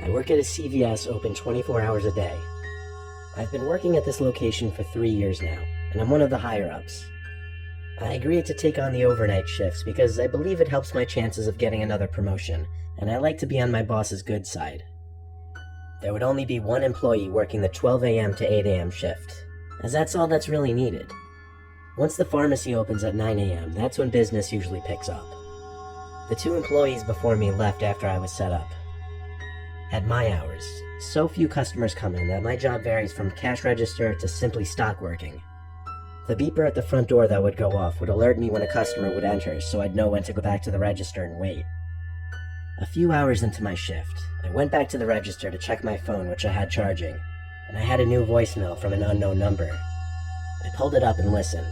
I work at a CVS open 24 hours a day. I've been working at this location for 3 years now, and I'm one of the higher-ups. I agreed to take on the overnight shifts because I believe it helps my chances of getting another promotion, and I like to be on my boss's good side. There would only be one employee working the 12 a.m. to 8 a.m. shift, as that's all that's really needed. Once the pharmacy opens at 9 a.m., that's when business usually picks up. The 2 employees before me left after I was set up. At my hours, so few customers come in that my job varies from cash register to simply stock working. The beeper at the front door that would go off would alert me when a customer would enter, so I'd know when to go back to the register and wait. A few hours into my shift, I went back to the register to check my phone, which I had charging, and I had a new voicemail from an unknown number. I pulled it up and listened.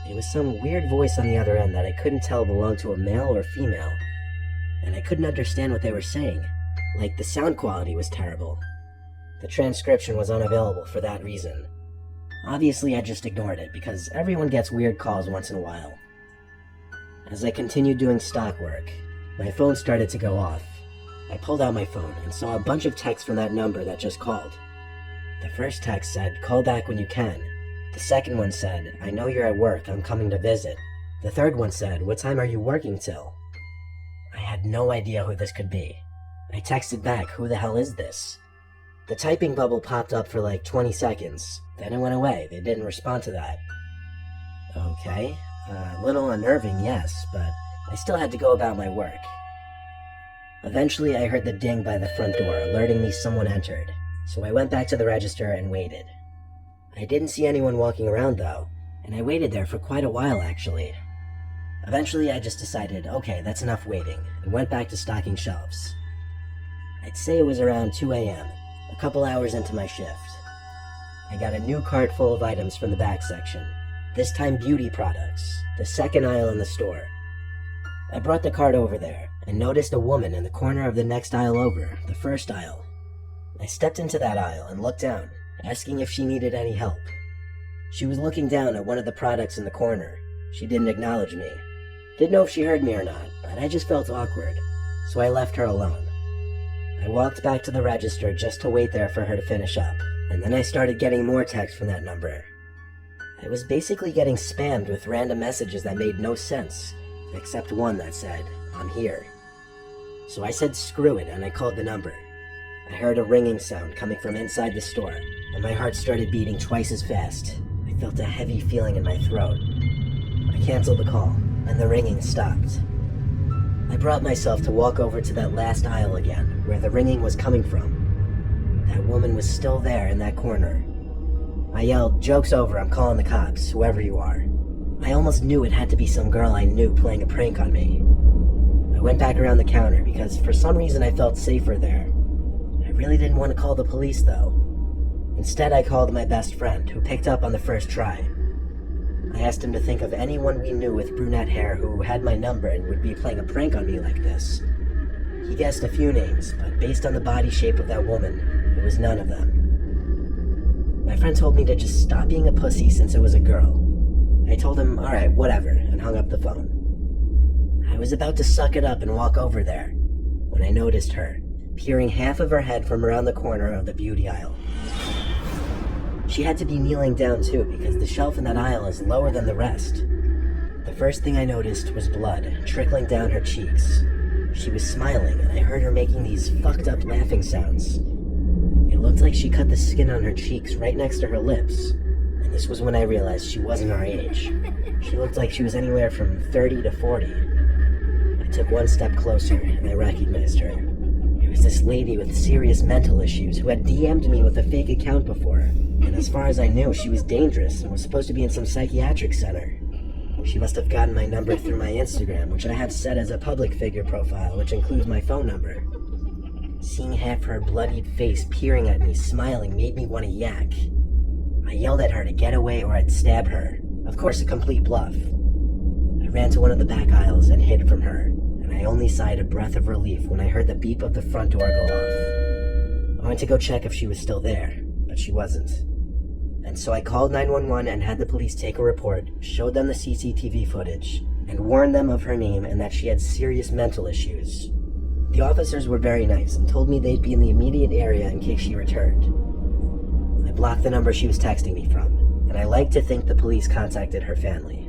It was some weird voice on the other end that I couldn't tell belonged to a male or female, and I couldn't understand what they were saying. Like, the sound quality was terrible. The transcription was unavailable for that reason. Obviously, I just ignored it, because everyone gets weird calls once in a while. As I continued doing stock work, my phone started to go off. I pulled out my phone and saw a bunch of texts from that number that just called. The first text said, "Call back when you can." The second one said, "I know you're at work, I'm coming to visit." The third one said, "What time are you working till?" I had no idea who this could be. I texted back, "Who the hell is this?" The typing bubble popped up for like 20 seconds, then it went away. They didn't respond to that. Okay, a little unnerving, yes, but I still had to go about my work. Eventually, I heard the ding by the front door, alerting me someone entered, so I went back to the register and waited. I didn't see anyone walking around though, and I waited there for quite a while actually. Eventually, I just decided, okay, that's enough waiting, and went back to stocking shelves. I'd say it was around 2 a.m., a couple hours into my shift. I got a new cart full of items from the back section, this time beauty products, the second aisle in the store. I brought the cart over there, and noticed a woman in the corner of the next aisle over, the first aisle. I stepped into that aisle and looked down, asking if she needed any help. She was looking down at one of the products in the corner. She didn't acknowledge me. Didn't know if she heard me or not, but I just felt awkward, so I left her alone. I walked back to the register just to wait there for her to finish up, and then I started getting more texts from that number. I was basically getting spammed with random messages that made no sense, except one that said, "I'm here." So I said screw it and I called the number. I heard a ringing sound coming from inside the store, and my heart started beating twice as fast. I felt a heavy feeling in my throat. I canceled the call, and the ringing stopped. I brought myself to walk over to that last aisle again, where the ringing was coming from. That woman was still there in that corner. I yelled, "Joke's over, I'm calling the cops, whoever you are." I almost knew it had to be some girl I knew playing a prank on me. I went back around the counter because for some reason I felt safer there. I really didn't want to call the police though. Instead, I called my best friend, who picked up on the first try. I asked him to think of anyone we knew with brunette hair who had my number and would be playing a prank on me like this. He guessed a few names, but based on the body shape of that woman, it was none of them. My friend told me to just stop being a pussy since it was a girl. I told him, alright, whatever, and hung up the phone. I was about to suck it up and walk over there, when I noticed her, peering half of her head from around the corner of the beauty aisle. She had to be kneeling down too, because the shelf in that aisle is lower than the rest. The first thing I noticed was blood trickling down her cheeks. She was smiling, and I heard her making these fucked up laughing sounds. It looked like she cut the skin on her cheeks right next to her lips, and this was when I realized she wasn't our age. She looked like she was anywhere from 30 to 40. I took one step closer, and I recognized her. It was this lady with serious mental issues who had DM'd me with a fake account before, and as far as I knew, she was dangerous and was supposed to be in some psychiatric center. She must have gotten my number through my Instagram, which I have set as a public figure profile, which includes my phone number. Seeing half her bloodied face peering at me, smiling, made me want to yak. I yelled at her to get away or I'd stab her. Of course, a complete bluff. I ran to one of the back aisles and hid from her, and I only sighed a breath of relief when I heard the beep of the front door go off. I went to go check if she was still there, but she wasn't. And so I called 911 and had the police take a report, showed them the CCTV footage, and warned them of her name and that she had serious mental issues. The officers were very nice and told me they'd be in the immediate area in case she returned. I blocked the number she was texting me from, and I like to think the police contacted her family.